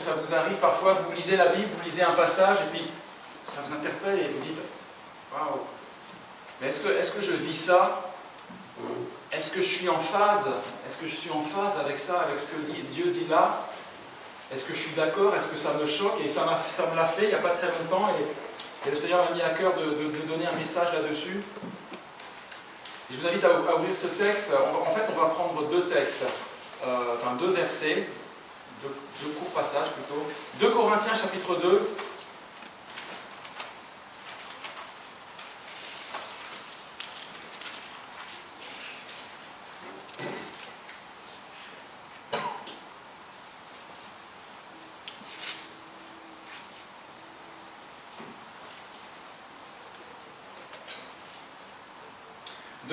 ça vous arrive parfois, vous lisez la Bible, vous lisez un passage, et puis ça vous interpelle et vous dites « Waouh, mais est-ce que je vis ça? Est-ce que je suis en phase? Est-ce que je suis en phase avec ça, avec ce que Dieu dit là? Est-ce que je suis d'accord? Est-ce que ça me choque ?» Et ça me l'a fait il n'y a pas très longtemps, et le Seigneur m'a mis à cœur de donner un message là-dessus. Et je vous invite à ouvrir ce texte. En fait, on va prendre deux textes, enfin deux versets, deux courts passages plutôt. 2 Corinthiens chapitre 2.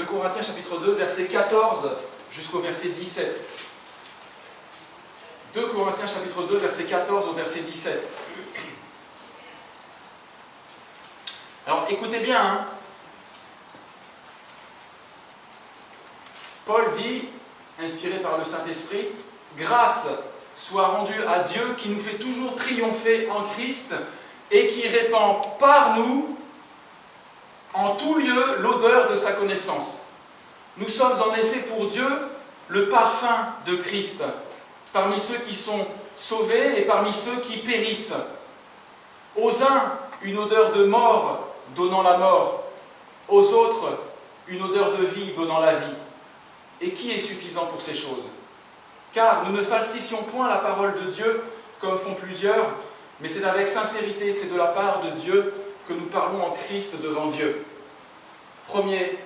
Corinthiens chapitre 2, verset 14 jusqu'au verset 17. 2 Corinthiens chapitre 2, verset 14 au verset 17. Alors écoutez bien, hein. Paul dit, inspiré par le Saint-Esprit, « Grâce soit rendue à Dieu qui nous fait toujours triompher en Christ et qui répand par nous en tout lieu l'odeur de sa connaissance. Nous sommes en effet pour Dieu le parfum de Christ, parmi ceux qui sont sauvés et parmi ceux qui périssent. Aux uns, une odeur de mort donnant la mort, aux autres, une odeur de vie donnant la vie. Et qui est suffisant pour ces choses? Car nous ne falsifions point la parole de Dieu comme font plusieurs, mais c'est avec sincérité, c'est de la part de Dieu que nous parlons en Christ devant Dieu. » Premier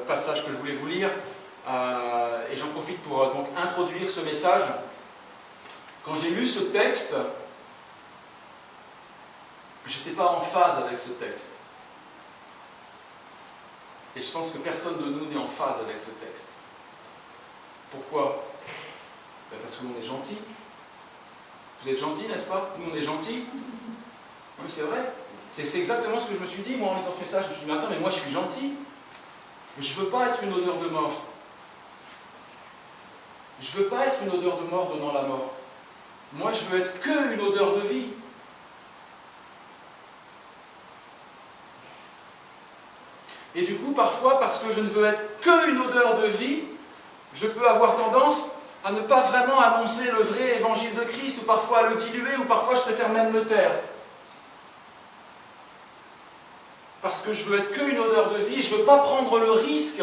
passage que je voulais vous lire, et j'en profite pour donc introduire ce message. Quand j'ai lu ce texte, je n'étais pas en phase avec ce texte. Et je pense que personne de nous n'est en phase avec ce texte. Pourquoi? Parce que nous on est gentils. Vous êtes gentils, n'est-ce pas? Nous on est gentils. Non mais c'est vrai. C'est exactement ce que je me suis dit, moi en lisant ce message. Je me suis dit, mais attends, mais moi je suis gentil. Mais je ne veux pas être une odeur de mort. Je ne veux pas être une odeur de mort donnant la mort. Moi je veux être qu'une odeur de vie. Et du coup, parfois, parce que je ne veux être qu'une odeur de vie, je peux avoir tendance à ne pas vraiment annoncer le vrai évangile de Christ, ou parfois à le diluer, ou parfois je préfère même me taire. Parce que je veux être qu'une odeur de vie, et je ne veux pas prendre le risque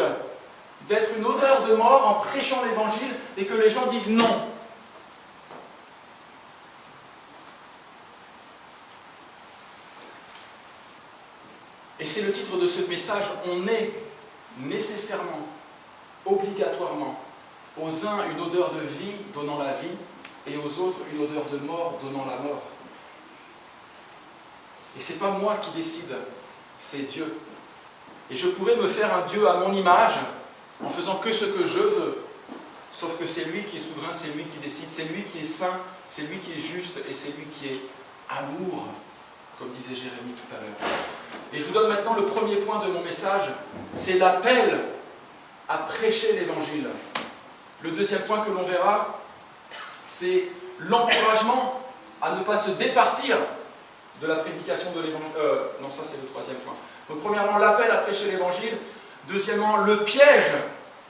d'être une odeur de mort en prêchant l'évangile et que les gens disent non. Et c'est le titre de ce message, on est nécessairement, obligatoirement, aux uns une odeur de vie donnant la vie, et aux autres une odeur de mort donnant la mort. Et ce n'est pas moi qui décide, c'est Dieu. Et je pourrais me faire un Dieu à mon image, en faisant que ce que je veux. Sauf que c'est lui qui est souverain, c'est lui qui décide, c'est lui qui est saint, c'est lui qui est juste, et c'est lui qui est amour, comme disait Jérémie tout à l'heure. Et je vous donne maintenant le premier point de mon message, c'est l'appel à prêcher l'évangile. Le deuxième point que l'on verra, c'est l'encouragement à ne pas se départir de la prédication de l'évangile. Non, ça c'est le troisième point. Donc premièrement, l'appel à prêcher l'évangile. Deuxièmement, le piège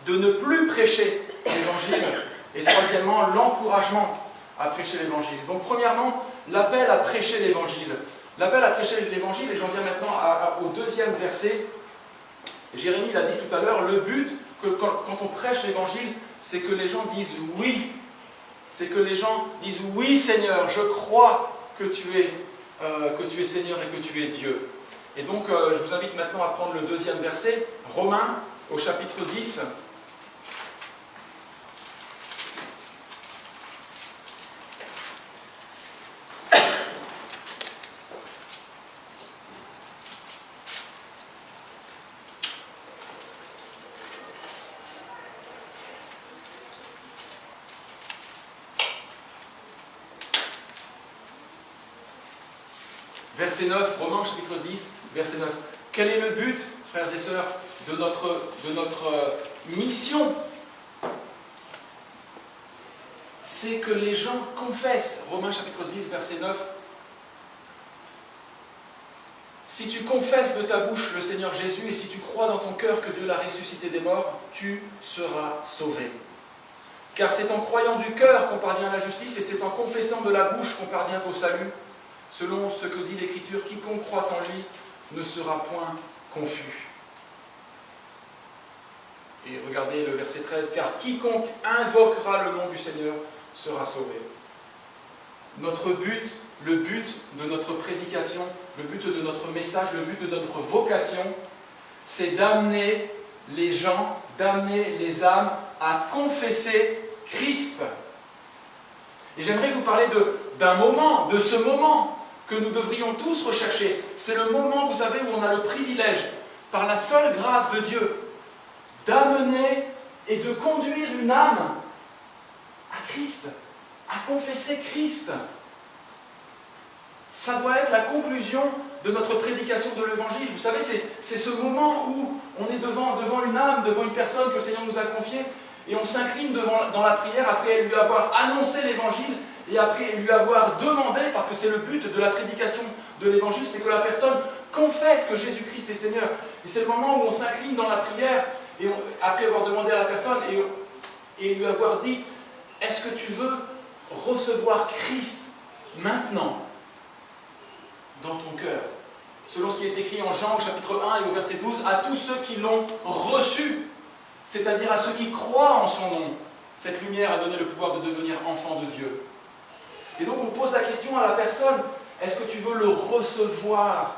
de ne plus prêcher l'évangile. Et troisièmement, l'encouragement à prêcher l'évangile. Donc premièrement, l'appel à prêcher l'évangile. L'appel à prêcher l'évangile, et j'en viens maintenant au deuxième verset. Jérémie l'a dit tout à l'heure, le but, que quand on prêche l'évangile, c'est que les gens disent oui. C'est que les gens disent oui Seigneur, je crois que tu es Seigneur et que tu es Dieu. Et donc je vous invite maintenant à prendre le deuxième verset, Romains au chapitre 10. Verset 9, Romains chapitre 10, verset 9. Quel est le but, frères et sœurs, de notre mission? c'est que les gens confessent. Romains chapitre 10, verset 9. Si tu confesses de ta bouche le Seigneur Jésus et si tu crois dans ton cœur que Dieu l'a ressuscité des morts, tu seras sauvé. Car c'est en croyant du cœur qu'on parvient à la justice et c'est en confessant de la bouche qu'on parvient au salut. Selon ce que dit l'Écriture, quiconque croit en lui ne sera point confus. Et regardez le verset 13, car quiconque invoquera le nom du Seigneur sera sauvé. Notre but, le but de notre prédication, le but de notre message, le but de notre vocation, c'est d'amener les gens, d'amener les âmes à confesser Christ. Et j'aimerais vous parler d'un moment, de ce moment que nous devrions tous rechercher. C'est le moment, vous savez, où on a le privilège, par la seule grâce de Dieu, d'amener et de conduire une âme à Christ, à confesser Christ. Ça doit être la conclusion de notre prédication de l'Évangile. Vous savez, c'est ce moment où on est devant une âme, devant une personne que le Seigneur nous a confiée, et on s'incline dans la prière après lui avoir annoncé l'Évangile, et après lui avoir demandé, parce que c'est le but de la prédication de l'Évangile, c'est que la personne confesse que Jésus-Christ est Seigneur. Et c'est le moment où on s'incline dans la prière, et après avoir demandé à la personne, et lui avoir dit, est-ce que tu veux recevoir Christ maintenant dans ton cœur, selon ce qui est écrit en Jean, chapitre 1 et au verset 12, à tous ceux qui l'ont reçu, c'est-à-dire à ceux qui croient en son nom. Cette lumière a donné le pouvoir de devenir enfant de Dieu. Et donc on pose la question à la personne, est-ce que tu veux le recevoir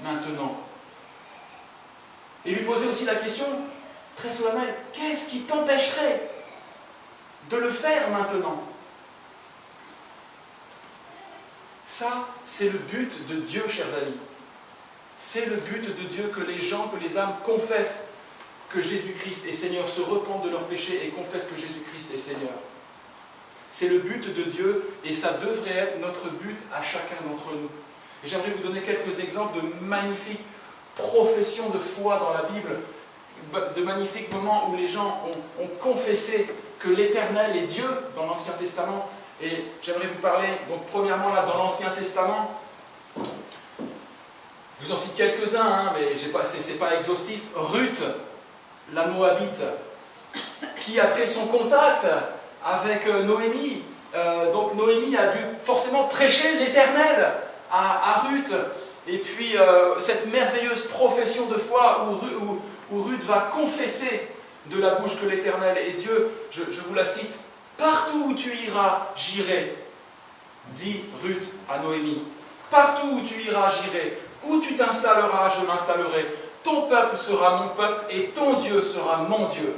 maintenant? Et lui poser aussi la question, très solennelle, qu'est-ce qui t'empêcherait de le faire maintenant? Ça, c'est le but de Dieu, chers amis. C'est le but de Dieu que les gens, que les âmes confessent que Jésus-Christ est Seigneur, se repentent de leurs péchés et confessent que Jésus-Christ est Seigneur. C'est le but de Dieu et ça devrait être notre but à chacun d'entre nous. Et j'aimerais vous donner quelques exemples de magnifiques professions de foi dans la Bible, de magnifiques moments où les gens ont confessé que l'Éternel est Dieu dans l'Ancien Testament. Et j'aimerais vous parler, donc premièrement là dans l'Ancien Testament, je vous en cite quelques-uns, hein, mais c'est pas exhaustif. Ruth, la Moabite, qui après son contact avec Noémie, donc Noémie a dû forcément prêcher l'Éternel à Ruth, et puis cette merveilleuse profession de foi où Ruth va confesser de la bouche que l'Éternel est Dieu, je vous la cite. Partout où tu iras, j'irai, dit Ruth à Noémie. Partout où tu iras, j'irai. Où tu t'installeras, je m'installerai. Ton peuple sera mon peuple et ton Dieu sera mon Dieu.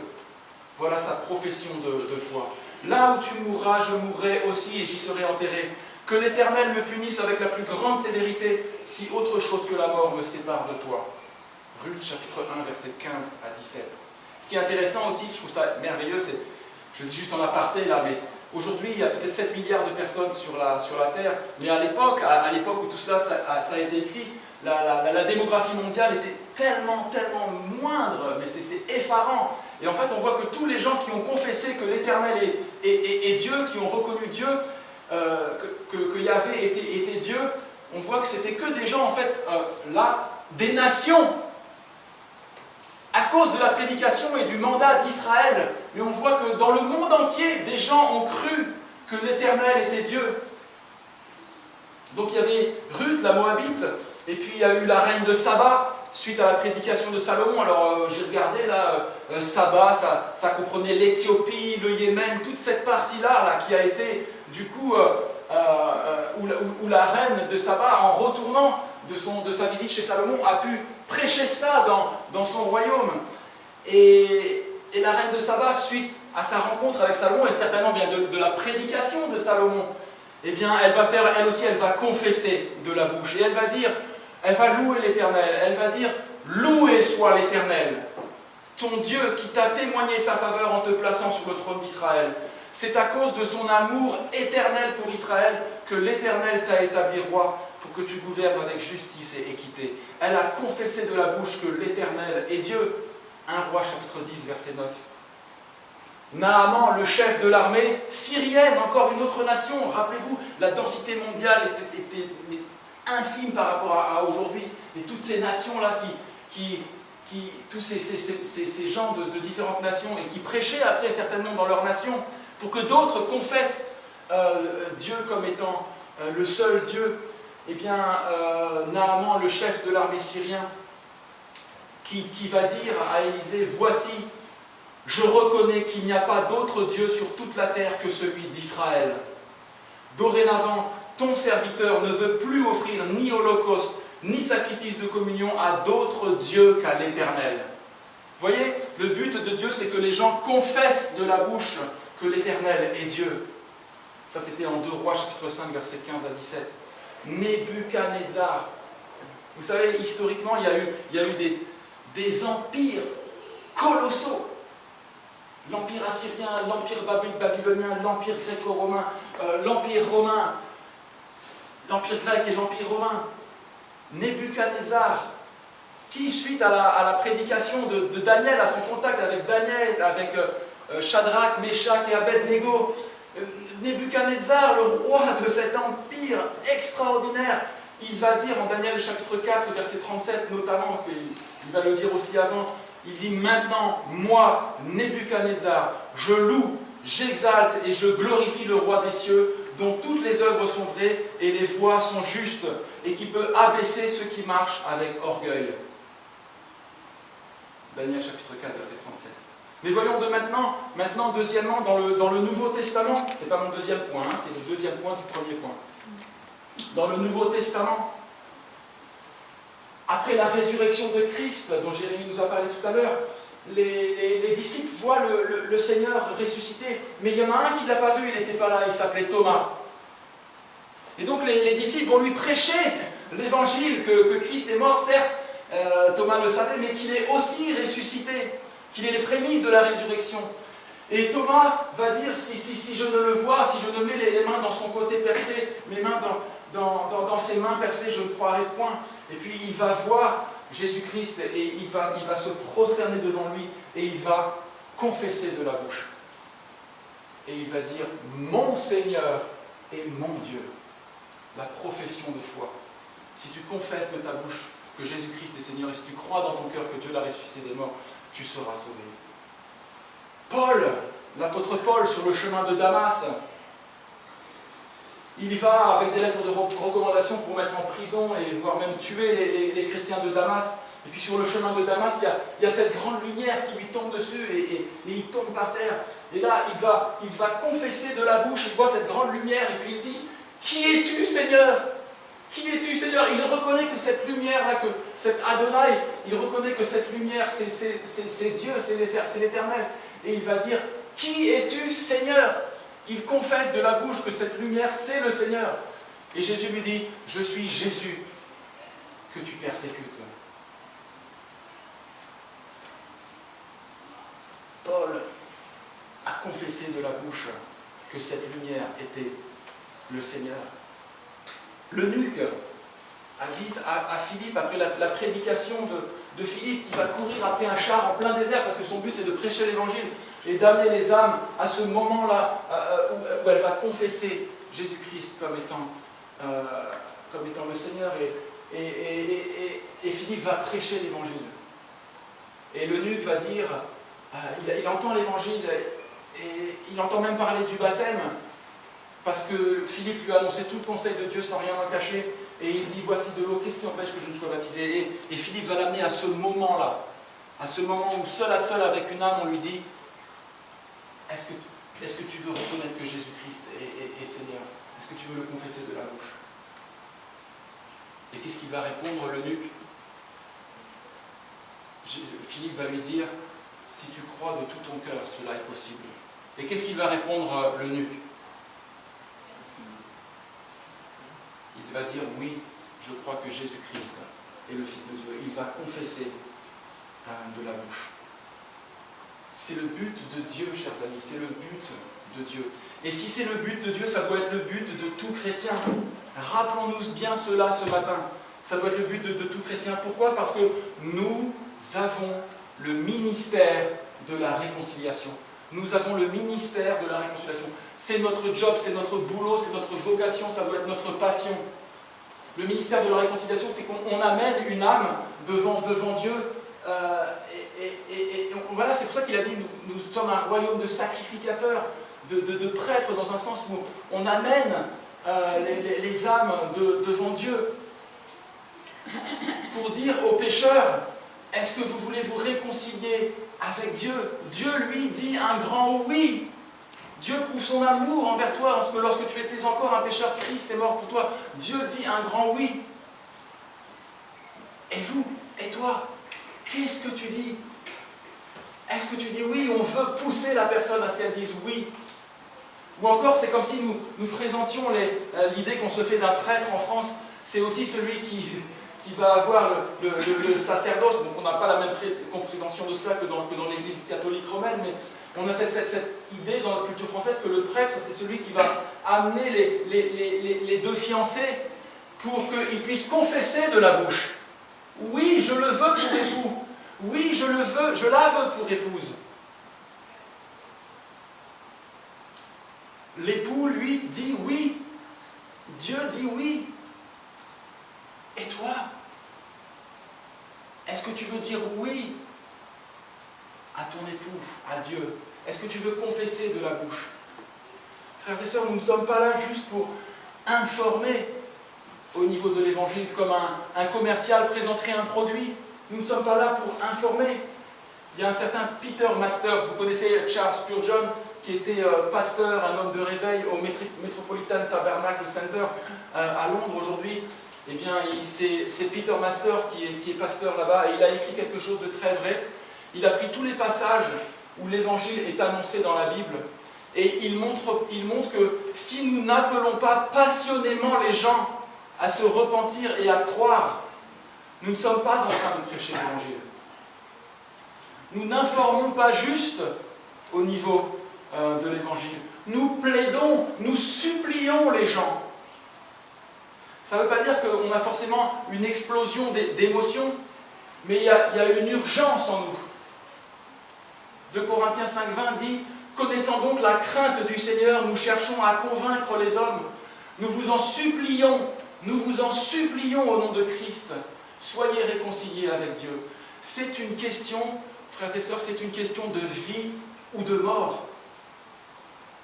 Voilà sa profession de foi. Là où tu mourras, je mourrai aussi et j'y serai enterré. Que l'Éternel me punisse avec la plus grande sévérité si autre chose que la mort me sépare de toi. Ruth chapitre 1, verset 15 à 17. Ce qui est intéressant aussi, je trouve ça merveilleux, c'est, je dis juste en aparté là, mais aujourd'hui il y a peut-être 7 milliards de personnes sur la Terre, mais à l'époque où tout cela ça a été écrit, la démographie mondiale était tellement moindre, mais c'est effarant. Et en fait on voit que tous les gens qui ont confessé que l'Éternel est Dieu, qui ont reconnu Dieu, que Yahvé était Dieu, on voit que c'était que des gens en fait là, des nations, à cause de la prédication et du mandat d'Israël. Mais on voit que dans le monde entier, des gens ont cru que l'Éternel était Dieu. Donc il y avait Ruth, la Moabite, et puis il y a eu la reine de Saba, suite à la prédication de Salomon. Alors j'ai regardé là, Saba, ça comprenait l'Éthiopie, le Yémen, toute cette partie-là qui a été du coup, où la reine de Saba, en retournant de sa visite chez Salomon, a pu prêcher ça dans son royaume. Et la reine de Saba, suite à sa rencontre avec Salomon, et certainement bien de la prédication de Salomon, eh bien, elle va confesser de la bouche, et elle va louer l'Éternel, elle va dire, loué soit l'Éternel, ton Dieu qui t'a témoigné sa faveur en te plaçant sur le trône d'Israël. C'est à cause de son amour éternel pour Israël que l'Éternel t'a établi roi pour que tu gouvernes avec justice et équité. Elle a confessé de la bouche que l'Éternel est Dieu. 1 Roi chapitre 10 verset 9. Naaman, le chef de l'armée syrienne, encore une autre nation. Rappelez-vous, la densité mondiale était infime par rapport à aujourd'hui. Et toutes ces nations-là, tous ces gens de différentes nations, et qui prêchaient après certainement dans leur nation, pour que d'autres confessent Dieu comme étant le seul Dieu. Eh bien, Naaman, le chef de l'armée syrien, qui va dire à Élisée, « Voici, je reconnais qu'il n'y a pas d'autre Dieu sur toute la terre que celui d'Israël. Dorénavant, ton serviteur ne veut plus offrir ni holocauste, ni sacrifice de communion à d'autres dieux qu'à l'Éternel. » Vous voyez, le but de Dieu, c'est que les gens confessent de la bouche que l'Éternel est Dieu. Ça, c'était en 2 Rois, chapitre 5, versets 15 à 17. Nebuchadnezzar. Vous savez, historiquement, il y a eu des empires colossaux. L'empire assyrien, l'empire babylonien, l'empire gréco-romain, l'empire romain, l'empire grec et l'empire romain. Nebuchadnezzar, qui, suite à la prédication de Daniel, à son contact avec Daniel, avec Shadrach, Meshach et Abed-Nego, Nebuchadnezzar, le roi de cet empire extraordinaire, il va dire en Daniel chapitre 4, verset 37 notamment, parce qu'il va le dire aussi avant, il dit « Maintenant, moi, Nebuchadnezzar, je loue, j'exalte et je glorifie le roi des cieux, dont toutes les œuvres sont vraies et les voies sont justes, et qui peut abaisser ceux qui marchent avec orgueil. » Daniel chapitre 4, verset 37. Mais voyons de maintenant deuxièmement, dans le Nouveau Testament, c'est pas mon deuxième point, hein, c'est le deuxième point du premier point. Dans le Nouveau Testament, après la résurrection de Christ, dont Jérémie nous a parlé tout à l'heure, les disciples voient le Seigneur ressuscité, mais il y en a un qui ne l'a pas vu, il n'était pas là, il s'appelait Thomas. Et donc les disciples vont lui prêcher l'évangile, que Christ est mort, certes, Thomas le savait, mais qu'il est aussi ressuscité, qu'il est les prémices de la résurrection. Et Thomas va dire, si je ne le vois, si je ne mets les mains dans son côté percé, mes mains dans ses mains percées, je ne croirai point. Et puis il va voir Jésus-Christ et il va se prosterner devant lui et il va confesser de la bouche. Et il va dire, mon Seigneur et mon Dieu. La profession de foi. Si tu confesses de ta bouche que Jésus-Christ est Seigneur et si tu crois dans ton cœur que Dieu l'a ressuscité des morts, tu seras sauvé. Paul, l'apôtre Paul, sur le chemin de Damas, il y va avec des lettres de recommandation pour mettre en prison et voire même tuer les chrétiens de Damas. Et puis sur le chemin de Damas, il y a cette grande lumière qui lui tombe dessus et il tombe par terre. Et là, il va confesser de la bouche, il voit cette grande lumière et puis il dit, « Qui es-tu, Seigneur ? Qui es-tu, Seigneur ?» Il reconnaît que cette lumière-là, que cet Adonai, il reconnaît que cette lumière, c'est Dieu, c'est l'Éternel. Et il va dire, « Qui es-tu, Seigneur ?» Il confesse de la bouche que cette lumière, c'est le Seigneur. Et Jésus lui dit, « Je suis Jésus que tu persécutes. » Paul a confessé de la bouche que cette lumière était le Seigneur. L'eunuque a dit à Philippe, après la prédication de Philippe, qui va courir après un char en plein désert, parce que son but c'est de prêcher l'évangile et d'amener les âmes à ce moment-là où elle va confesser Jésus-Christ comme étant le Seigneur, et Philippe va prêcher l'évangile. Et l'eunuque va dire, il entend l'évangile, et il entend même parler du baptême, parce que Philippe lui a annoncé tout le conseil de Dieu sans rien en cacher, et il dit, voici de l'eau, qu'est-ce qui empêche que je ne sois baptisé? Et Philippe va l'amener à ce moment-là, à ce moment où seul à seul avec une âme, on lui dit, est-ce que tu veux reconnaître que Jésus-Christ est Seigneur? Est-ce que tu veux le confesser de la bouche? Et qu'est-ce qu'il va répondre, l'eunuque? Philippe va lui dire, si tu crois de tout ton cœur, cela est possible. Et qu'est-ce qu'il va répondre, l'eunuque? Il va dire, oui, je crois que Jésus-Christ est le Fils de Dieu. Il va confesser de la bouche. C'est le but de Dieu, chers amis, c'est le but de Dieu. Et si c'est le but de Dieu, ça doit être le but de tout chrétien. Rappelons-nous bien cela ce matin. Ça doit être le but de tout chrétien. Pourquoi? Parce que nous avons le ministère de la réconciliation. Nous avons le ministère de la réconciliation. C'est notre job, c'est notre boulot, c'est notre vocation, ça doit être notre passion. Le ministère de la réconciliation, c'est qu'on amène une âme devant Dieu. Voilà, c'est pour ça qu'il a dit, nous sommes un royaume de sacrificateurs, de prêtres, dans un sens où on amène les âmes devant Dieu. Pour dire aux pécheurs, est-ce que vous voulez vous réconcilier avec Dieu? Dieu lui dit un grand oui. Dieu prouve son amour envers toi lorsque tu étais encore un pécheur, Christ est mort pour toi. Dieu dit un grand oui. Et vous, et toi, qu'est-ce que tu dis? Est-ce que tu dis oui, on veut pousser la personne à ce qu'elle dise oui? Ou encore, c'est comme si nous présentions l'idée qu'on se fait d'un prêtre en France, c'est aussi celui qui va avoir le sacerdoce. Donc on n'a pas la même compréhension de cela que dans l'Église catholique romaine, mais on a cette idée dans la culture française que le prêtre, c'est celui qui va amener les deux fiancés pour qu'ils puissent confesser de la bouche. Oui, je le veux pour époux. Oui, je le veux, je la veux pour épouse. L'époux, lui, dit oui. Dieu dit oui. Et toi, est-ce que tu veux dire oui à ton époux, à Dieu? Est-ce que tu veux confesser de la bouche? Frères et sœurs, nous ne sommes pas là juste pour informer au niveau de l'Évangile, comme un commercial présenterait un produit. Nous ne sommes pas là pour informer. Il y a un certain Peter Masters, vous connaissez Charles Spurgeon, qui était pasteur, un homme de réveil au Metropolitan Tabernacle Center à Londres aujourd'hui. Eh bien, c'est Peter Masters qui est pasteur là-bas, et il a écrit quelque chose de très vrai. Il a pris tous les passages où l'Évangile est annoncé dans la Bible, et il montre que si nous n'appelons pas passionnément les gens à se repentir et à croire, nous ne sommes pas en train de prêcher l'Évangile. Nous n'informons pas juste au niveau de l'Évangile. Nous plaidons, nous supplions les gens. Ça ne veut pas dire qu'on a forcément une explosion d'émotions, mais il y a une urgence en nous. 2 Corinthiens 5,20 dit « Connaissant donc la crainte du Seigneur, nous cherchons à convaincre les hommes. Nous vous en supplions au nom de Christ. Soyez réconciliés avec Dieu. » C'est une question, frères et sœurs, c'est une question de vie ou de mort.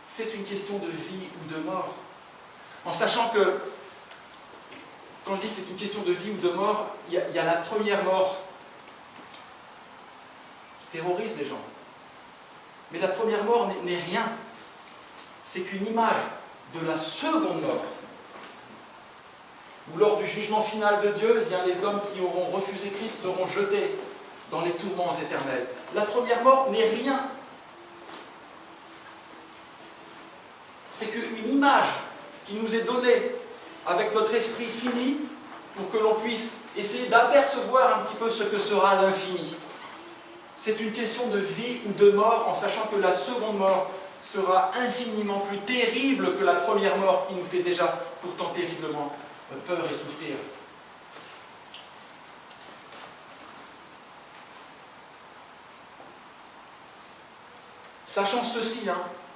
C'est une question de vie ou de mort. En sachant que, quand je dis c'est une question de vie ou de mort, il y a la première mort qui terrorise les gens. Mais la première mort n'est rien. C'est qu'une image de la seconde mort. Où lors du jugement final de Dieu, eh bien, les hommes qui auront refusé Christ seront jetés dans les tourments éternels. La première mort n'est rien. C'est qu'une image qui nous est donnée avec notre esprit fini pour que l'on puisse essayer d'apercevoir un petit peu ce que sera l'infini. C'est une question de vie ou de mort, en sachant que la seconde mort sera infiniment plus terrible que la première mort qui nous fait déjà pourtant terriblement peur et souffrir. Sachant ceci,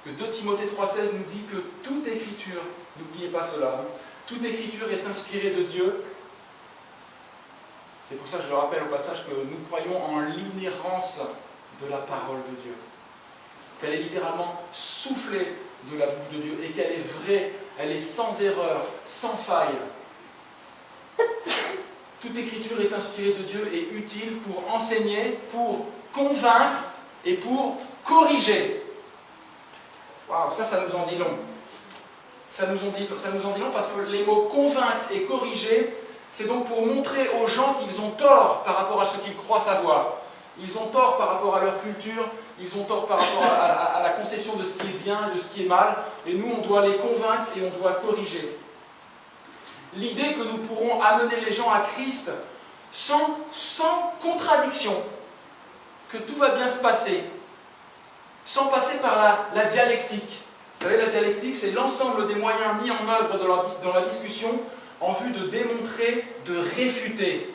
que 2 Timothée 3,16 nous dit que toute écriture, n'oubliez pas cela, toute écriture est inspirée de Dieu. C'est pour ça que je le rappelle au passage que nous croyons en l'inhérence de la parole de Dieu. Qu'elle est littéralement soufflée de la bouche de Dieu et qu'elle est vraie, elle est sans erreur, sans faille. Toute écriture est inspirée de Dieu et utile pour enseigner, pour convaincre et pour corriger. Waouh, ça nous en dit long. Ça nous en dit long parce que les mots convaincre et corriger, c'est donc pour montrer aux gens qu'ils ont tort par rapport à ce qu'ils croient savoir. Ils ont tort par rapport à leur culture, ils ont tort par rapport à la conception de ce qui est bien et de ce qui est mal, et nous, on doit les convaincre et on doit corriger. L'idée que nous pourrons amener les gens à Christ sans contradiction, que tout va bien se passer, sans passer par la dialectique. Vous savez, la dialectique, c'est l'ensemble des moyens mis en œuvre dans la discussion en vue de démontrer, de réfuter.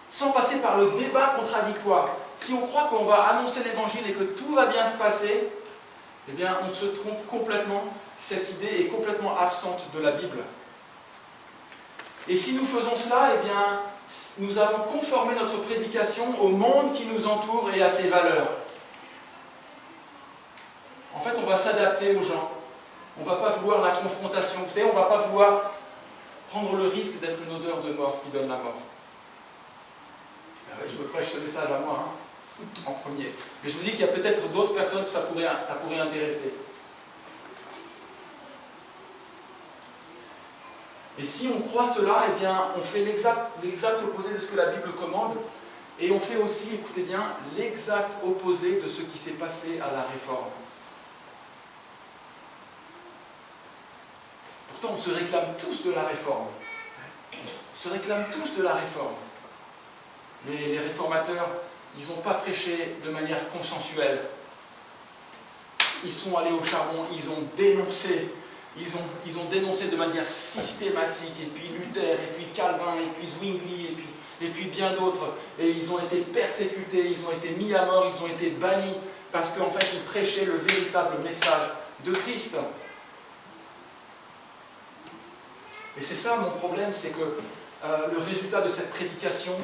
sans passer par le débat contradictoire. Si on croit qu'on va annoncer l'évangile et que tout va bien se passer, eh bien, on se trompe complètement. Cette idée est complètement absente de la Bible. Et si nous faisons cela, eh bien, nous allons conformer notre prédication au monde qui nous entoure et à ses valeurs. En fait, on va s'adapter aux gens. On ne va pas vouloir la confrontation. Vous savez, on ne va pas vouloir prendre le risque d'être une odeur de mort qui donne la mort. Je me prêche ce message à moi, en premier. Mais je me dis qu'il y a peut-être d'autres personnes que ça pourrait intéresser. Et si on croit cela, eh bien, on fait l'exact opposé de ce que la Bible commande, et on fait aussi, écoutez bien, l'exact opposé de ce qui s'est passé à la Réforme. Pourtant, on se réclame tous de la Réforme. On se réclame tous de la Réforme. Mais les réformateurs, ils n'ont pas prêché de manière consensuelle. Ils sont allés au charbon, ils ont dénoncé. Ils ont dénoncé de manière systématique, et puis Luther, et puis Calvin, et puis Zwingli, et puis bien d'autres. Et ils ont été persécutés, ils ont été mis à mort, ils ont été bannis, parce qu'en fait, ils prêchaient le véritable message de Christ. Et c'est ça mon problème, c'est que le résultat de cette prédication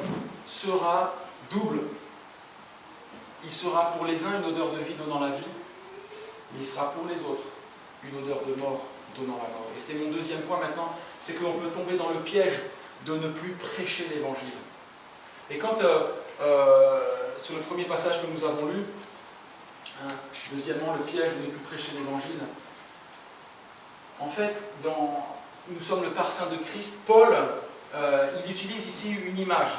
sera double. Il sera pour les uns une odeur de vie donnant la vie, mais il sera pour les autres une odeur de mort donnant la mort. Et c'est mon deuxième point maintenant, c'est qu'on peut tomber dans le piège de ne plus prêcher l'évangile. Et quand, sur le premier passage que nous avons lu, deuxièmement, le piège de ne plus prêcher l'évangile, en fait, nous sommes le parfum de Christ. Paul, il utilise ici une image.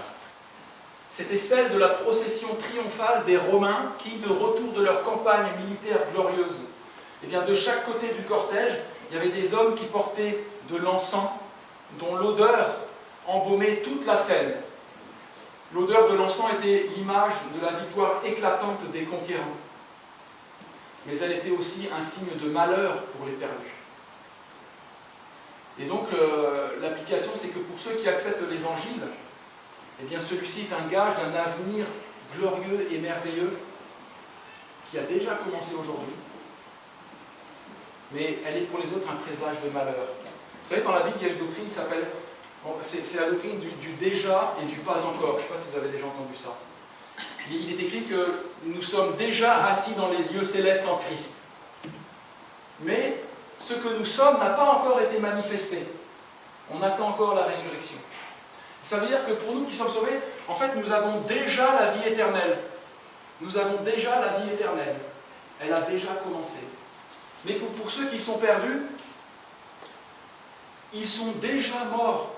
C'était celle de la procession triomphale des Romains qui, de retour de leur campagne militaire glorieuse, eh bien, de chaque côté du cortège, il y avait des hommes qui portaient de l'encens dont l'odeur embaumait toute la scène. L'odeur de l'encens était l'image de la victoire éclatante des conquérants. Mais elle était aussi un signe de malheur pour les perdus. Et donc, l'application, c'est que pour ceux qui acceptent l'évangile, eh bien, celui-ci est un gage d'un avenir glorieux et merveilleux qui a déjà commencé aujourd'hui. Mais elle est pour les autres un présage de malheur. Vous savez, dans la Bible, il y a une doctrine qui s'appelle... c'est la doctrine du déjà et du pas encore. Je ne sais pas si vous avez déjà entendu ça. Il est écrit que nous sommes déjà assis dans les lieux célestes en Christ. Mais ce que nous sommes n'a pas encore été manifesté. On attend encore la résurrection. Ça veut dire que pour nous qui sommes sauvés, en fait, nous avons déjà la vie éternelle. Nous avons déjà la vie éternelle. Elle a déjà commencé. Mais pour ceux qui sont perdus, ils sont déjà morts.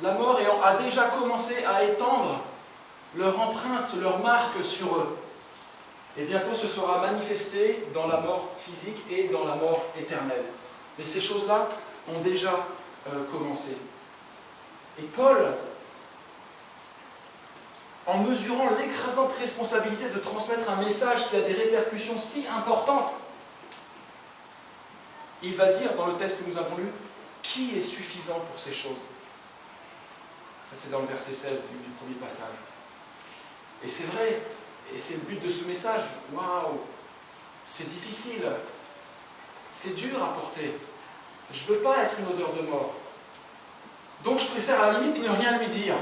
La mort a déjà commencé à étendre leur empreinte, leur marque sur eux. Et bientôt ce sera manifesté dans la mort physique et dans la mort éternelle. Mais ces choses-là ont déjà commencé. Et Paul, en mesurant l'écrasante responsabilité de transmettre un message qui a des répercussions si importantes, il va dire dans le texte que nous avons lu, qui est suffisant pour ces choses? Ça c'est dans le verset 16 du premier passage. Et c'est vrai, et c'est le but de ce message. Waouh, c'est difficile, c'est dur à porter. Je ne veux pas être une odeur de mort. Donc je préfère à la limite ne rien lui dire.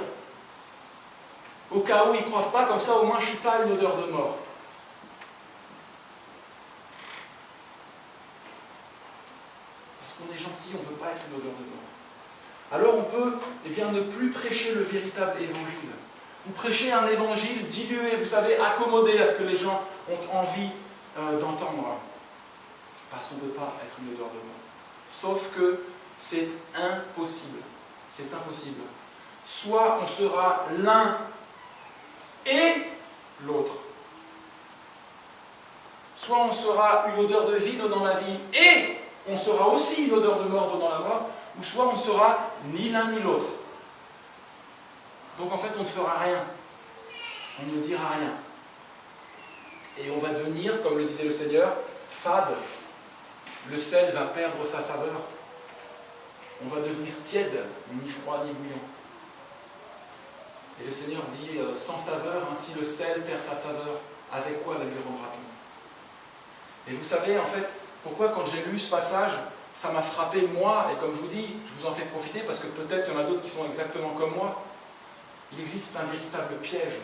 Au cas où ils ne croient pas, comme ça au moins je ne suis pas une odeur de mort. Parce qu'on est gentil, on ne veut pas être une odeur de mort. Alors on peut ne plus prêcher le véritable évangile. Ou prêcher un évangile dilué, vous savez, accommodé à ce que les gens ont envie d'entendre. Parce qu'on ne veut pas être une odeur de mort. Sauf que c'est impossible. C'est impossible. Soit on sera l'un et l'autre. Soit on sera une odeur de vie donnant la vie et on sera aussi une odeur de mort donnant la mort, ou soit on sera ni l'un ni l'autre. Donc en fait on ne fera rien. On ne dira rien. Et on va devenir, comme le disait le Seigneur, fade. Le sel va perdre sa saveur. On va devenir tiède, ni froid ni bouillant. Et le Seigneur dit, sans saveur, hein, si le sel perd sa saveur, avec quoi la lui rendra-t-on? Et vous savez, en fait, pourquoi quand j'ai lu ce passage, ça m'a frappé moi, et comme je vous dis, je vous en fais profiter, parce que peut-être il y en a d'autres qui sont exactement comme moi. Il existe un véritable piège.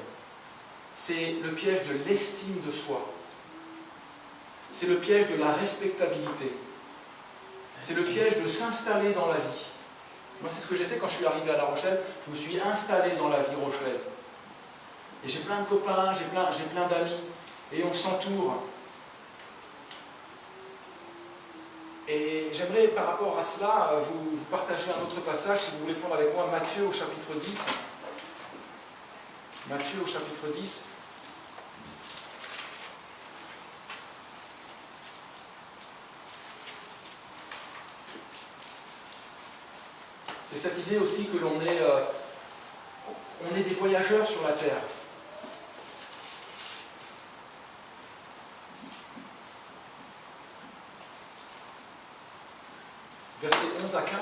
C'est le piège de l'estime de soi. C'est le piège de la respectabilité. C'est le piège de s'installer dans la vie. Moi, c'est ce que j'ai fait quand je suis arrivé à La Rochelle. Je me suis installé dans la vie rochelaise. Et j'ai plein de copains, j'ai plein d'amis, et on s'entoure. Et j'aimerais, par rapport à cela, vous partager un autre passage, si vous voulez prendre avec moi Matthieu au chapitre 10. Matthieu au chapitre 10. C'est cette idée aussi que l'on est, on est des voyageurs sur la terre. Versets 11 à 15.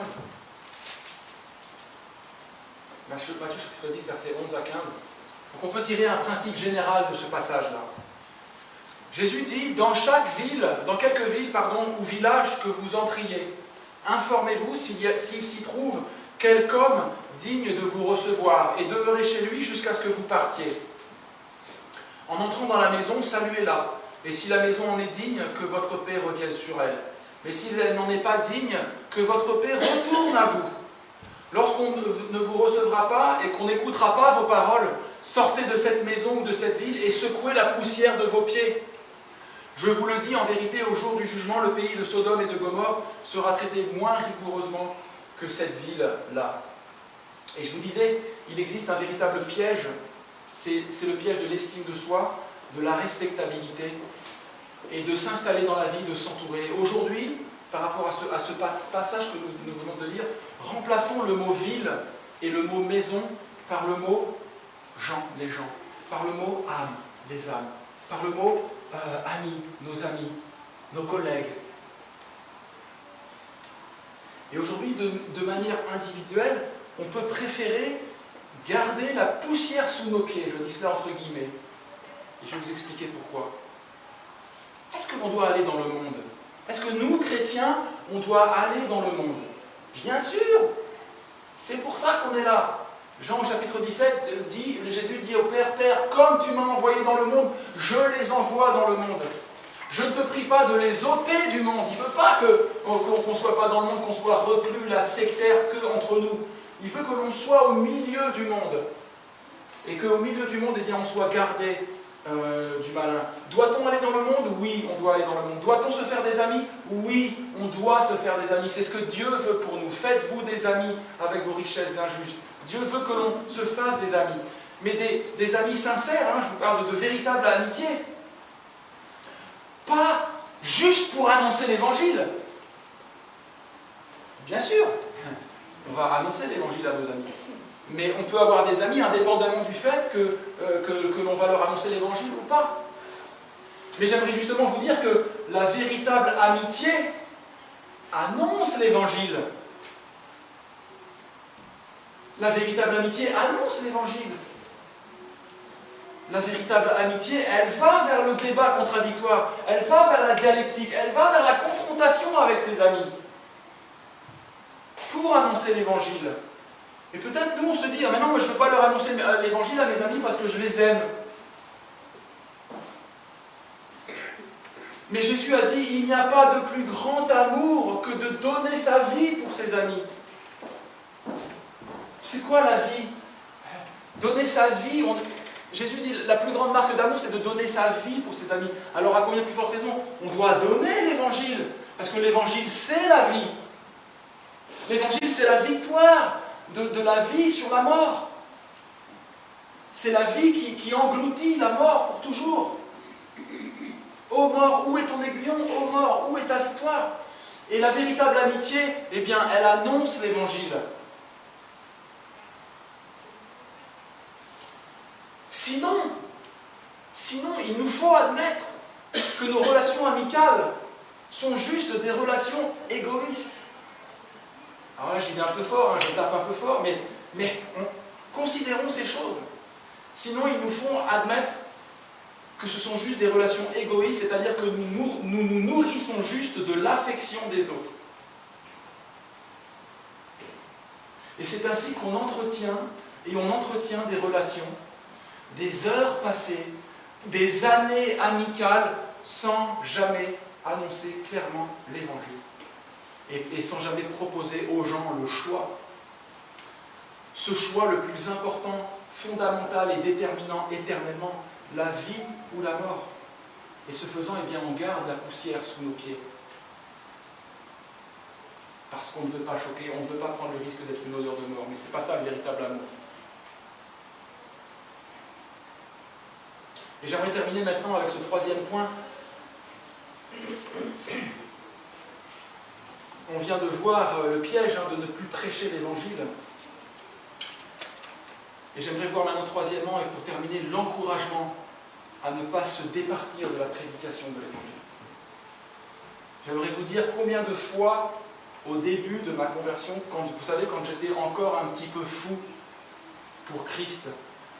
Matthieu chapitre 10, versets 11 à 15. Donc on peut tirer un principe général de ce passage-là. Jésus dit, dans quelques villes ou villages que vous entriez, informez-vous s'il s'y trouve quelque homme digne de vous recevoir, et demeurez chez lui jusqu'à ce que vous partiez. En entrant dans la maison, saluez-la, et si la maison en est digne, que votre paix revienne sur elle. Mais si elle n'en est pas digne, que votre paix retourne à vous. Lorsqu'on ne vous recevra pas et qu'on n'écoutera pas vos paroles, sortez de cette maison ou de cette ville et secouez la poussière de vos pieds. Je vous le dis en vérité, au jour du jugement, le pays de Sodome et de Gomorrhe sera traité moins rigoureusement que cette ville-là. Et je vous disais, il existe un véritable piège, c'est le piège de l'estime de soi, de la respectabilité, et de s'installer dans la vie, de s'entourer. Aujourd'hui, par rapport à ce passage que nous venons de lire, remplaçons le mot ville et le mot maison par le mot les gens, par le mot âme, les âmes, par le mot amis, nos collègues. Et aujourd'hui, de manière individuelle, on peut préférer garder la poussière sous nos pieds, je dis cela entre guillemets, et je vais vous expliquer pourquoi. Est-ce que l'on doit aller dans le monde? Est-ce que nous, chrétiens, on doit aller dans le monde? Bien sûr! C'est pour ça qu'on est là. Jean au chapitre 17, Jésus dit au Père, « Père, comme tu m'as envoyé dans le monde, je les envoie dans le monde. Je ne te prie pas de les ôter du monde. » Il ne veut pas qu'on ne soit pas dans le monde, qu'on soit reclus, là, sectaire, que entre nous. Il veut que l'on soit au milieu du monde. Et qu'au milieu du monde, eh bien, on soit gardé du malin. Doit-on aller dans le monde? Oui, on doit aller dans le monde. Doit-on se faire des amis? Oui, on doit se faire des amis. C'est ce que Dieu veut pour nous. Faites-vous des amis avec vos richesses injustes. Dieu veut que l'on se fasse des amis. Mais des amis sincères, hein, je vous parle de véritable amitié. Pas juste pour annoncer l'évangile. Bien sûr, on va annoncer l'évangile à nos amis. Mais on peut avoir des amis indépendamment du fait que l'on va leur annoncer l'évangile ou pas. Mais j'aimerais justement vous dire que la véritable amitié annonce l'évangile. La véritable amitié annonce l'évangile. La véritable amitié, elle va vers le débat contradictoire, elle va vers la dialectique, elle va vers la confrontation avec ses amis pour annoncer l'évangile. Et peut-être nous on se dit, ah mais non, moi je ne veux pas leur annoncer l'évangile à mes amis parce que je les aime. Mais Jésus a dit, il n'y a pas de plus grand amour que de donner sa vie pour ses amis. C'est quoi la vie? Donner sa vie, Jésus dit, la plus grande marque d'amour, c'est de donner sa vie pour ses amis. Alors à combien de plus forte raison? On doit donner l'évangile, parce que l'évangile, c'est la vie. L'évangile, c'est la victoire de la vie sur la mort. C'est la vie qui engloutit la mort pour toujours. Ô mort, où est ton aiguillon? Ô mort, où est ta victoire? Et la véritable amitié, eh bien, elle annonce l'évangile. Sinon, il nous faut admettre que nos relations amicales sont juste des relations égoïstes. Alors là, j'y vais un peu fort, hein, je tape un peu fort, mais Considérons ces choses. Sinon, ils nous font admettre que ce sont juste des relations égoïstes, c'est-à-dire que nous nourrissons juste de l'affection des autres. Et c'est ainsi qu'on entretient des relations, des heures passées, des années amicales, sans jamais annoncer clairement l'Évangile. Et sans jamais proposer aux gens le choix. Ce choix le plus important, fondamental et déterminant éternellement, la vie ou la mort. Et ce faisant, eh bien, on garde la poussière sous nos pieds. Parce qu'on ne veut pas choquer, on ne veut pas prendre le risque d'être une odeur de mort. Mais ce n'est pas ça le véritable amour. Et j'aimerais terminer maintenant avec ce troisième point. On vient de voir le piège de ne plus prêcher l'Évangile. Et j'aimerais voir maintenant troisièmement, et pour terminer, l'encouragement à ne pas se départir de la prédication de l'Évangile. J'aimerais vous dire combien de fois, au début de ma conversion, vous savez, quand j'étais encore un petit peu fou pour Christ,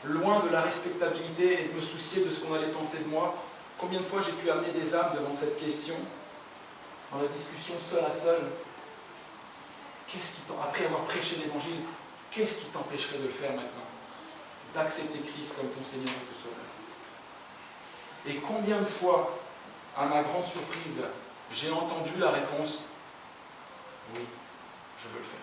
loin de la respectabilité et de me soucier de ce qu'on allait penser de moi, combien de fois j'ai pu amener des âmes devant cette question, dans la discussion seul à seul. Après avoir prêché l'Évangile, qu'est-ce qui t'empêcherait de le faire maintenant? D'accepter Christ comme ton Seigneur et ton Sauveur. Et combien de fois, à ma grande surprise, j'ai entendu la réponse « Oui, je veux le faire ».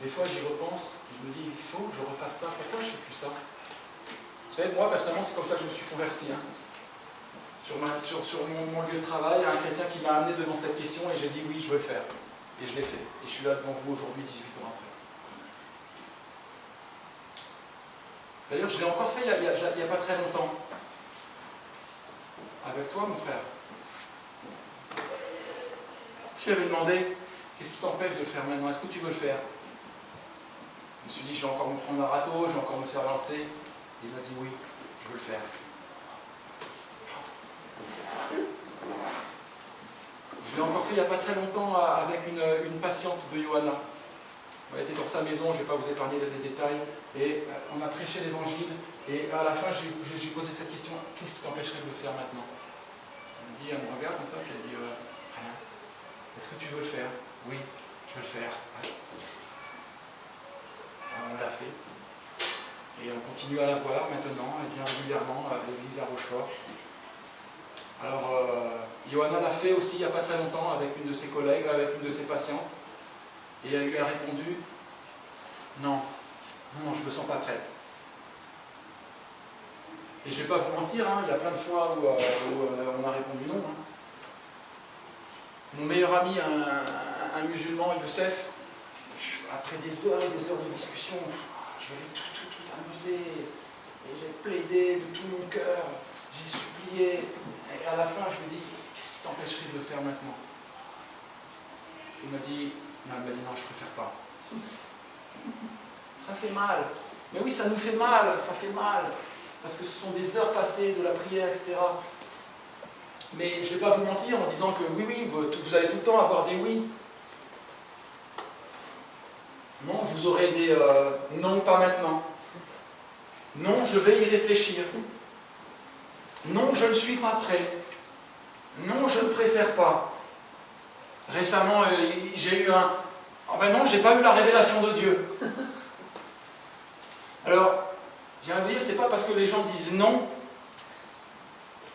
Des fois, j'y repense, je me dis, il faut que je refasse ça. Pourquoi je ne fais plus ça? Vous savez, moi, personnellement, c'est comme ça que je me suis converti. Sur mon lieu de travail, un chrétien qui m'a amené devant cette question et j'ai dit, oui, je veux le faire. Et je l'ai fait. Et je suis là devant vous aujourd'hui, 18 ans après. D'ailleurs, je l'ai encore fait il n'y a pas très longtemps. Avec toi, mon frère. Je lui avais demandé, qu'est-ce qui t'empêche de le faire maintenant? Est-ce que tu veux le faire? Je me suis dit, je vais encore me prendre un râteau, je vais encore me faire lancer. Il m'a dit, oui, je veux le faire. Je l'ai encore fait il n'y a pas très longtemps avec une patiente de Johanna. On était dans sa maison, je ne vais pas vous épargner les détails, et on a prêché l'Évangile, et à la fin, je lui ai posé cette question, qu'est-ce qui t'empêcherait de le faire maintenant? Elle me regarde comme ça, puis elle dit, rien. Est-ce que tu veux le faire? Oui, je veux le faire. Ouais. On l'a fait. Et on continue à la voir maintenant, elle vient régulièrement à l'église à Rochefort. Alors, Johanna l'a fait aussi il n'y a pas très longtemps avec une de ses collègues, avec une de ses patientes. Et elle lui a répondu, non, je ne me sens pas prête. Et je ne vais pas vous mentir, il y a plein de fois où on a répondu non. Mon meilleur ami, un musulman, Youssef, après des heures et des heures de discussion, je l'avais tout amusé, et j'ai plaidé de tout mon cœur, j'ai supplié, et à la fin je lui ai dit, qu'est-ce qui t'empêcherait de le faire maintenant? Il m'a dit, non, je préfère pas. Ça fait mal. Mais oui, ça nous fait mal, ça fait mal, parce que ce sont des heures passées de la prière, etc. Mais je ne vais pas vous mentir en disant que oui, vous allez tout le temps avoir des oui. Non, vous aurez des non, pas maintenant. Non, je vais y réfléchir. Non, je ne suis pas prêt. Non, je ne préfère pas. Récemment, j'ai eu un... Oh ben non, j'ai pas eu la révélation de Dieu. Alors, j'ai envie de dire, c'est pas parce que les gens disent non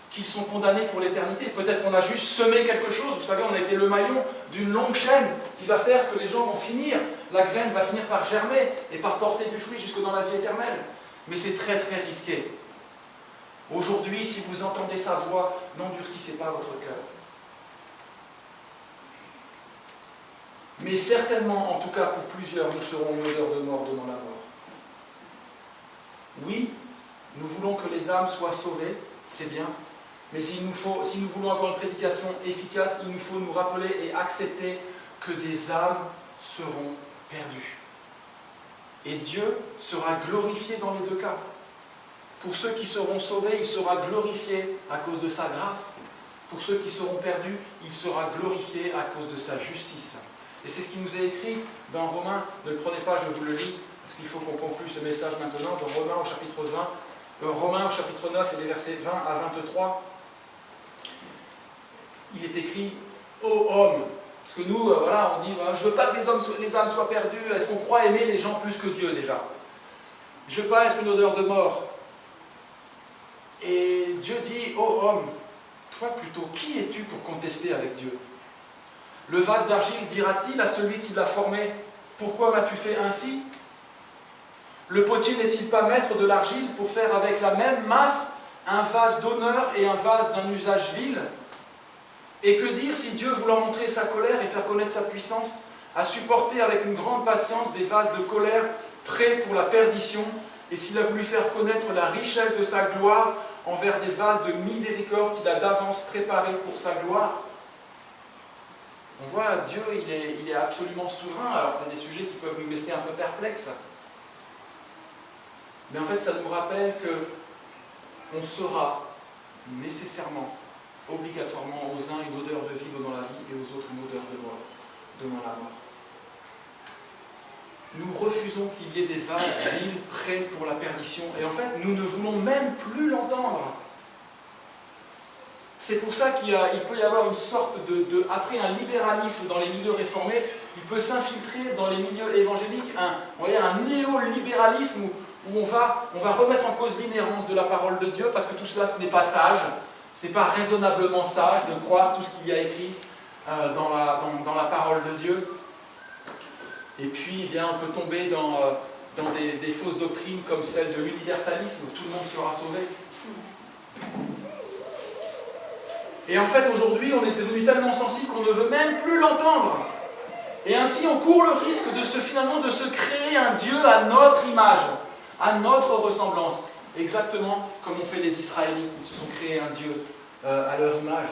qu'ils sont condamnés pour l'éternité. Peut-être qu'on a juste semé quelque chose. Vous savez, on a été le maillon d'une longue chaîne qui va faire que les gens vont finir. La graine va finir par germer et par porter du fruit jusque dans la vie éternelle. Mais c'est très très risqué. Aujourd'hui, si vous entendez sa voix, n'endurcissez pas votre cœur. Mais certainement, en tout cas pour plusieurs, nous serons une odeur de mort devant la mort. Oui, nous voulons que les âmes soient sauvées, c'est bien. Mais si nous voulons avoir une prédication efficace, il nous faut nous rappeler et accepter que des âmes seront perdues. Et Dieu sera glorifié dans les deux cas. Pour ceux qui seront sauvés, il sera glorifié à cause de sa grâce. Pour ceux qui seront perdus, il sera glorifié à cause de sa justice. Et c'est ce qui nous est écrit dans Romains. Ne le prenez pas, je vous le lis, parce qu'il faut qu'on conclue ce message maintenant. Dans Romains au chapitre 9 et les versets 20 à 23, il est écrit « Ô homme », parce que nous, voilà, on dit « Je ne veux pas que les âmes soient perdues. Est-ce qu'on croit aimer les gens plus que Dieu déjà? Je ne veux pas être une odeur de mort. » Et Dieu dit « Ô homme, toi plutôt, qui es-tu pour contester avec Dieu? Le vase d'argile dira-t-il à celui qui l'a formé, pourquoi m'as-tu fait ainsi? Le potier n'est-il pas maître de l'argile pour faire avec la même masse un vase d'honneur et un vase d'un usage vil? Et que dire si Dieu, voulant montrer sa colère et faire connaître sa puissance, a supporté avec une grande patience des vases de colère prêts pour la perdition, et s'il a voulu faire connaître la richesse de sa gloire envers des vases de miséricorde qu'il a d'avance préparés pour sa gloire? On voit, Dieu, il est absolument souverain. Alors, c'est des sujets qui peuvent nous laisser un peu perplexes. Mais en fait, ça nous rappelle qu'on sera nécessairement, obligatoirement, aux uns une odeur de vie donnant la vie et aux autres une odeur de mort donnant la mort. Nous refusons qu'il y ait des vases vils prêts pour la perdition. Et en fait, nous ne voulons même plus l'entendre. C'est pour ça qu'il peut y avoir une sorte après un libéralisme dans les milieux réformés, il peut s'infiltrer dans les milieux évangéliques un néolibéralisme où on va remettre en cause l'inhérence de la parole de Dieu, parce que tout cela, ce n'est pas sage, ce n'est pas raisonnablement sage de croire tout ce qu'il y a écrit dans la parole de Dieu. Et puis, eh bien, on peut tomber dans des fausses doctrines comme celle de l'universalisme, où tout le monde sera sauvé. Et en fait, aujourd'hui, on est devenu tellement sensible qu'on ne veut même plus l'entendre. Et ainsi, on court le risque de se créer un Dieu à notre image, à notre ressemblance. Exactement comme ont fait les Israélites. Ils se sont créés un Dieu à leur image.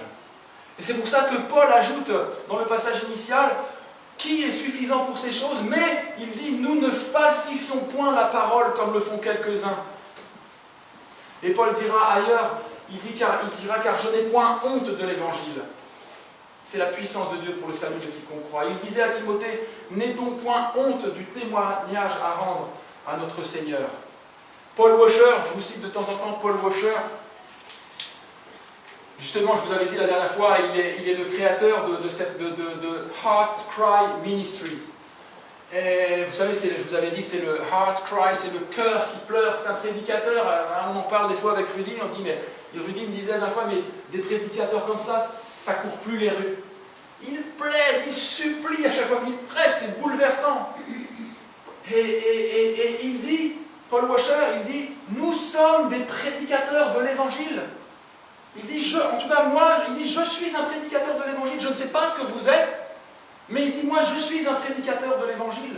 Et c'est pour ça que Paul ajoute dans le passage initial, qui est suffisant pour ces choses, mais il dit, nous ne falsifions point la parole comme le font quelques-uns. Et Paul dira ailleurs, il dira car je n'ai point honte de l'évangile. C'est la puissance de Dieu pour le salut de quiconque croit. Il disait à Timothée, n'aie donc point honte du témoignage à rendre à notre Seigneur. Paul Washer, je vous cite de temps en temps Paul Washer. Justement, je vous avais dit la dernière fois, il est le créateur de Heart Cry Ministry. Et vous savez, je vous avais dit, c'est le Heart Cry, c'est le cœur qui pleure, c'est un prédicateur. On en parle des fois avec Rudy, on dit, mais Rudy me disait la dernière fois, mais des prédicateurs comme ça court plus les rues. Il plaide, il supplie à chaque fois qu'il prêche, c'est bouleversant. Et il dit, Paul Washer, il dit, nous sommes des prédicateurs de l'évangile. Il dit, en tout cas moi, il dit, je suis un prédicateur de l'évangile, je ne sais pas ce que vous êtes, mais il dit, moi je suis un prédicateur de l'évangile.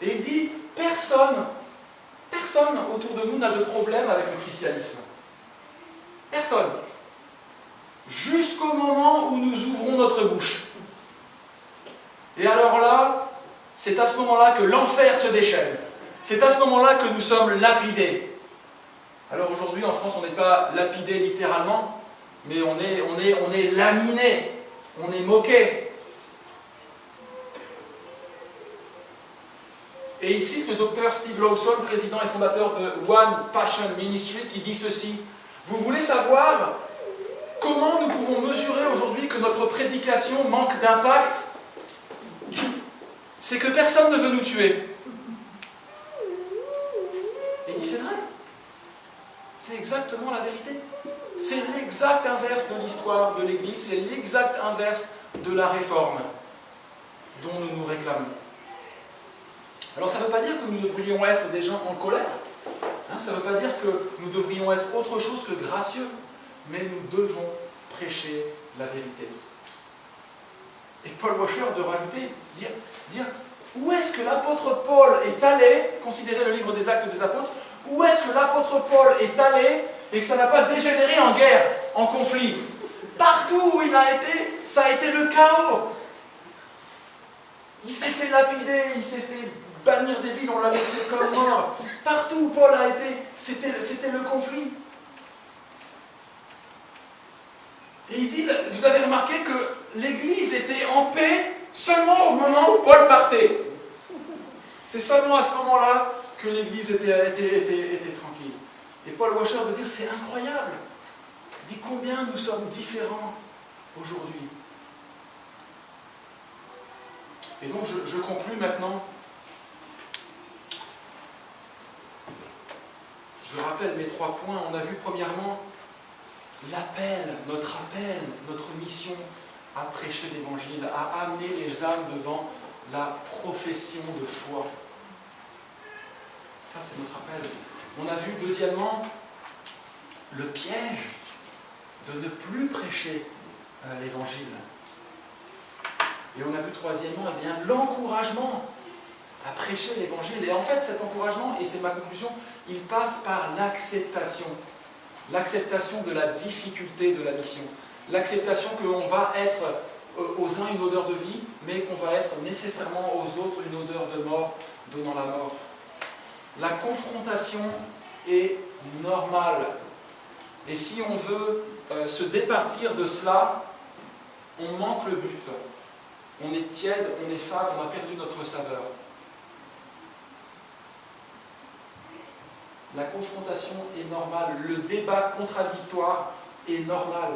Et il dit, personne autour de nous n'a de problème avec le christianisme. Personne. Jusqu'au moment où nous ouvrons notre bouche. Et alors là, c'est à ce moment-là que l'enfer se déchaîne. C'est à ce moment-là que nous sommes lapidés. Alors aujourd'hui, en France, on n'est pas lapidé littéralement, mais on est laminé, on est moqué. Et il cite le docteur Steve Lawson, président et fondateur de One Passion Ministry, qui dit ceci. Vous voulez savoir comment nous pouvons mesurer aujourd'hui que notre prédication manque d'impact? C'est que personne ne veut nous tuer. Et il dit c'est vrai. C'est exactement la vérité. C'est l'exact inverse de l'histoire de l'Église, c'est l'exact inverse de la réforme dont nous nous réclamons. Alors ça ne veut pas dire que nous devrions être des gens en colère, ça ne veut pas dire que nous devrions être autre chose que gracieux, mais nous devons prêcher la vérité. Et Paul Washer de rajouter, dire où est-ce que l'apôtre Paul est allé, considérez le livre des Actes des Apôtres, où est-ce que l'apôtre Paul est allé et que ça n'a pas dégénéré en guerre, en conflit? Partout où il a été, ça a été le chaos. Il s'est fait lapider, il s'est fait bannir des villes, on l'a laissé comme mort. Partout où Paul a été, c'était le conflit. Et il dit, vous avez remarqué que l'Église était en paix seulement au moment où Paul partait. C'est seulement à ce moment-là que l'Église était tranquille. Et Paul Washer veut dire, c'est incroyable. Il dit combien nous sommes différents aujourd'hui. Et donc je conclus maintenant. Je rappelle mes 3 points. On a vu premièrement notre appel, notre mission à prêcher l'Évangile, à amener les âmes devant la profession de foi. Ça, c'est notre appel. On a vu deuxièmement le piège de ne plus prêcher l'Évangile. Et on a vu troisièmement l'encouragement à prêcher l'Évangile. Et en fait, cet encouragement, et c'est ma conclusion, il passe par l'acceptation. L'acceptation de la difficulté de la mission. L'acceptation qu'on va être aux uns une odeur de vie, mais qu'on va être nécessairement aux autres une odeur de mort, donnant la mort. La confrontation est normale. Et si on veut se départir de cela, on manque le but. On est tiède, on est fade, on a perdu notre saveur. La confrontation est normale, le débat contradictoire est normal.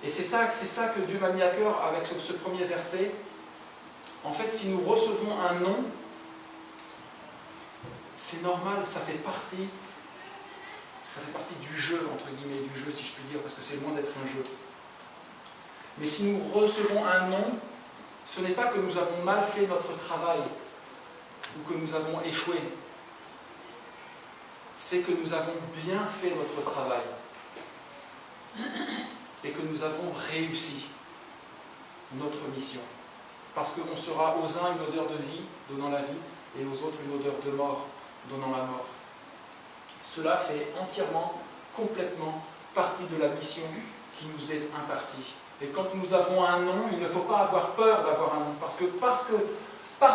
Et c'est ça que Dieu m'a mis à cœur avec ce premier verset. En fait, si nous recevons un non, c'est normal, ça fait partie du jeu, entre guillemets, du jeu si je puis dire, parce que c'est loin d'être un jeu. Mais si nous recevons un non, ce n'est pas que nous avons mal fait notre travail ou que nous avons échoué. C'est que nous avons bien fait notre travail et que nous avons réussi notre mission. Parce qu'on sera aux uns une odeur de vie, donnant la vie, et aux autres une odeur de mort, donnant la mort. Cela fait entièrement, complètement partie de la mission qui nous est impartie. Et quand nous avons un non, il ne faut pas avoir peur d'avoir un non, parce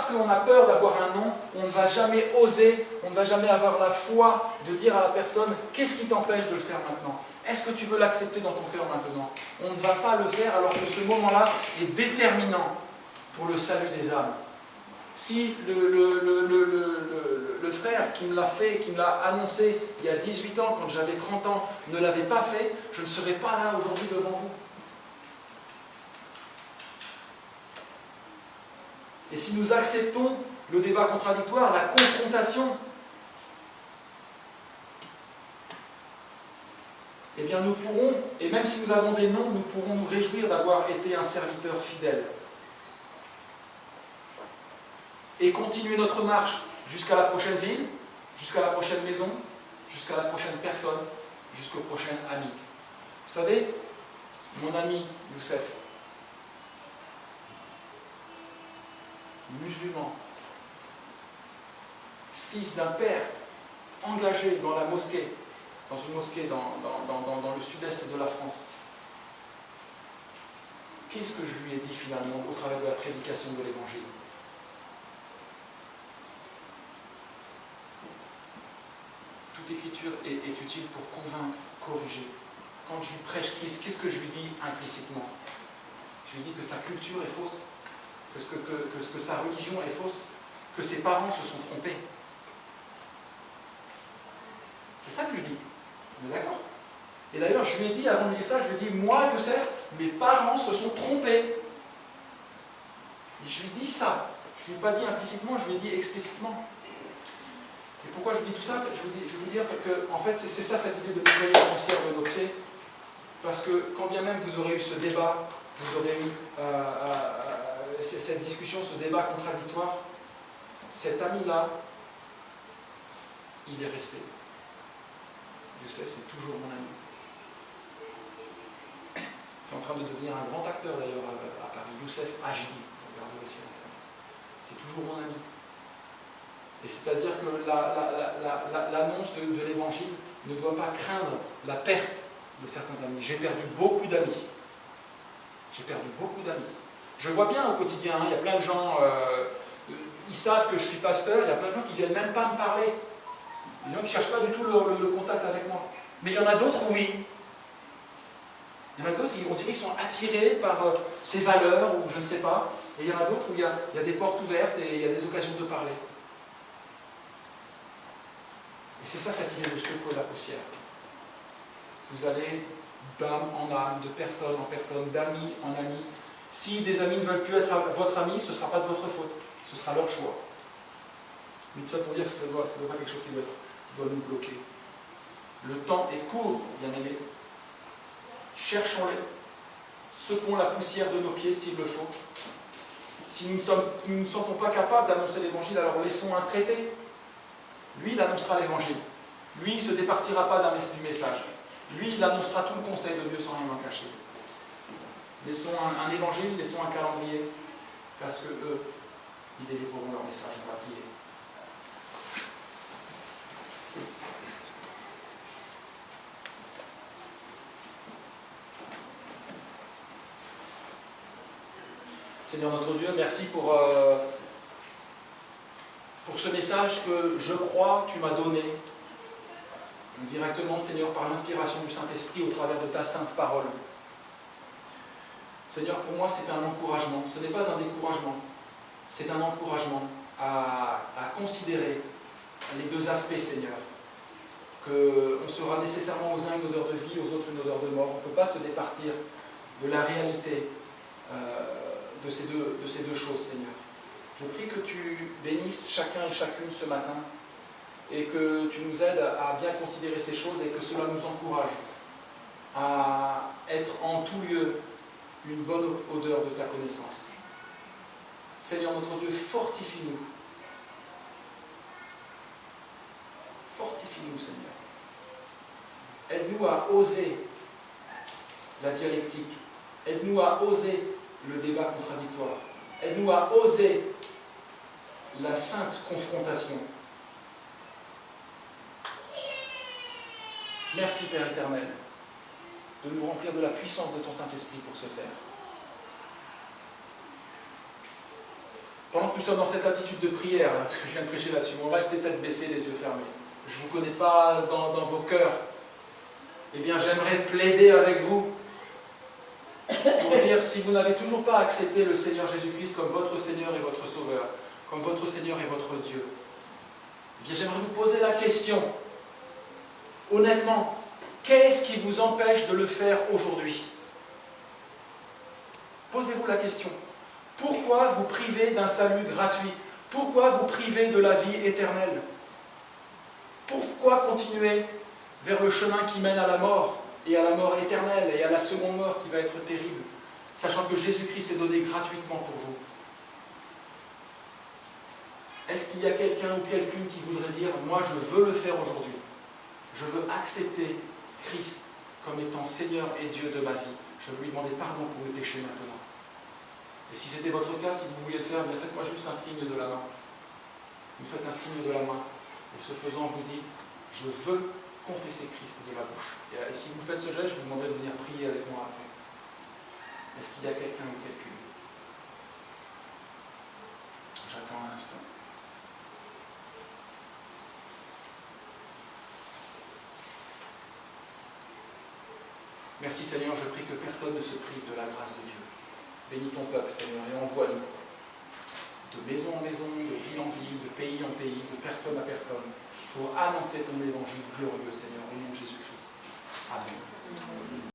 qu'on a peur d'avoir un non, on ne va jamais oser, on ne va jamais avoir la foi de dire à la personne « Qu'est-ce qui t'empêche de le faire maintenant ? Est-ce que tu veux l'accepter dans ton cœur maintenant ?» On ne va pas le faire alors que ce moment-là est déterminant pour le salut des âmes. Si le frère qui me l'a fait, qui me l'a annoncé il y a 18 ans, quand j'avais 30 ans, ne l'avait pas fait, je ne serais pas là aujourd'hui devant vous. Et si nous acceptons le débat contradictoire, la confrontation, eh bien nous pourrons, et même si nous avons des noms, nous pourrons nous réjouir d'avoir été un serviteur fidèle. Et continuer notre marche jusqu'à la prochaine ville, jusqu'à la prochaine maison, jusqu'à la prochaine personne, jusqu'au prochain ami. Vous savez, mon ami Youssef, musulman, fils d'un père engagé dans la mosquée, dans une mosquée dans le sud-est de la France. Qu'est-ce que je lui ai dit finalement au travers de la prédication de l'Évangile ? Toute écriture est utile pour convaincre, corriger. Quand je lui prêche Christ, qu'est-ce que je lui dis implicitement ? Je lui dis que sa culture est fausse, que sa religion est fausse, que ses parents se sont trompés. C'est ça que je lui dis. On est d'accord ? Et d'ailleurs, je lui ai dit, avant de lui dire ça, je lui ai dit, moi, Youssef, mes parents se sont trompés. Et je lui dis ça. Je ne lui ai pas dit implicitement, je lui ai dit explicitement. Et pourquoi je vous dis tout ça ? Je veux vous dire que, en fait, c'est ça cette idée de nettoyer la poussière de nos pieds. Parce que quand bien même vous aurez eu ce débat, vous aurez eu cette discussion, ce débat contradictoire, cet ami-là, il est resté. Youssef, c'est toujours mon ami. C'est en train de devenir un grand acteur d'ailleurs à Paris. Youssef Hajdi, regardez sur Internet. C'est toujours mon ami. Et c'est-à-dire que l'annonce de l'Évangile ne doit pas craindre la perte de certains amis. J'ai perdu beaucoup d'amis. J'ai perdu beaucoup d'amis. Je vois bien au quotidien, il y a plein de gens, ils savent que je suis pasteur, il y a plein de gens qui ne viennent même pas me parler. Il y a des gens qui ne cherchent pas du tout le contact avec moi. Mais il y en a d'autres, oui. Il y en a d'autres, on dirait qu'ils sont attirés par ces valeurs, ou je ne sais pas. Et il y en a d'autres où il y a des portes ouvertes et il y a des occasions de parler. Et c'est ça, cette idée de secouer la poussière. Vous allez d'âme en âme, de personne en personne, d'amis en amis. Si des amis ne veulent plus être votre ami, ce ne sera pas de votre faute. Ce sera leur choix. Mais tout ça pour dire que ce n'est pas quelque chose qui doit nous bloquer. Le temps est court, bien-aimés. Cherchons-les. Secouons la poussière de nos pieds s'il le faut. Si nous ne nous sentons pas capables d'annoncer l'évangile, alors laissons un traité. Lui, il annoncera l'évangile. Lui, il ne se départira pas du message. Lui, il annoncera tout le conseil de Dieu sans rien en cacher. Laissons un évangile, laissons un calendrier, parce que eux, ils délivreront leur message. On va prier. Seigneur notre Dieu, merci pour ce message que je crois tu m'as donné directement, Seigneur, par l'inspiration du Saint-Esprit au travers de ta sainte parole. Seigneur, pour moi, c'est un encouragement. Ce n'est pas un découragement. C'est un encouragement à considérer les deux aspects, Seigneur. Qu'on sera nécessairement aux uns une odeur de vie, aux autres une odeur de mort. On ne peut pas se départir de la réalité de ces deux choses, Seigneur. Je prie que tu bénisses chacun et chacune ce matin et que tu nous aides à bien considérer ces choses et que cela nous encourage à être en tout lieu une bonne odeur de ta connaissance. Seigneur notre Dieu, fortifie-nous. Fortifie-nous, Seigneur. Aide-nous à oser la dialectique. Aide-nous à oser le débat contradictoire. Aide-nous à oser la sainte confrontation. Merci, Père éternel, de nous remplir de la puissance de ton Saint-Esprit pour ce faire. Pendant que nous sommes dans cette attitude de prière, parce que je viens de prêcher là-dessus, on reste les têtes baissées, les yeux fermés. Je ne vous connais pas dans vos cœurs. Eh bien, j'aimerais plaider avec vous pour dire, si vous n'avez toujours pas accepté le Seigneur Jésus-Christ comme votre Seigneur et votre Sauveur, comme votre Seigneur et votre Dieu, eh bien, j'aimerais vous poser la question, honnêtement, qu'est-ce qui vous empêche de le faire aujourd'hui? Posez-vous la question. Pourquoi vous privez d'un salut gratuit? Pourquoi vous privez de la vie éternelle? Pourquoi continuer vers le chemin qui mène à la mort, et à la mort éternelle, et à la seconde mort qui va être terrible, sachant que Jésus-Christ s'est donné gratuitement pour vous? Est-ce qu'il y a quelqu'un ou quelqu'une qui voudrait dire, moi je veux le faire aujourd'hui, je veux accepter Christ comme étant Seigneur et Dieu de ma vie, je veux lui demander pardon pour mes péchés maintenant? Et si c'était votre cas, si vous vouliez le faire, bien faites-moi juste un signe de la main. Vous faites un signe de la main, et ce faisant, vous dites, je veux confesser Christ de la bouche. Et si vous faites ce geste, je vous demanderai de venir prier avec moi après. Est-ce qu'il y a quelqu'un ou quelqu'une? J'attends un instant. Merci Seigneur, je prie que personne ne se prive de la grâce de Dieu. Bénis ton peuple Seigneur et envoie-nous de maison en maison, de ville en ville, de pays en pays, de personne à personne, pour annoncer ton évangile glorieux Seigneur au nom de Jésus-Christ. Amen.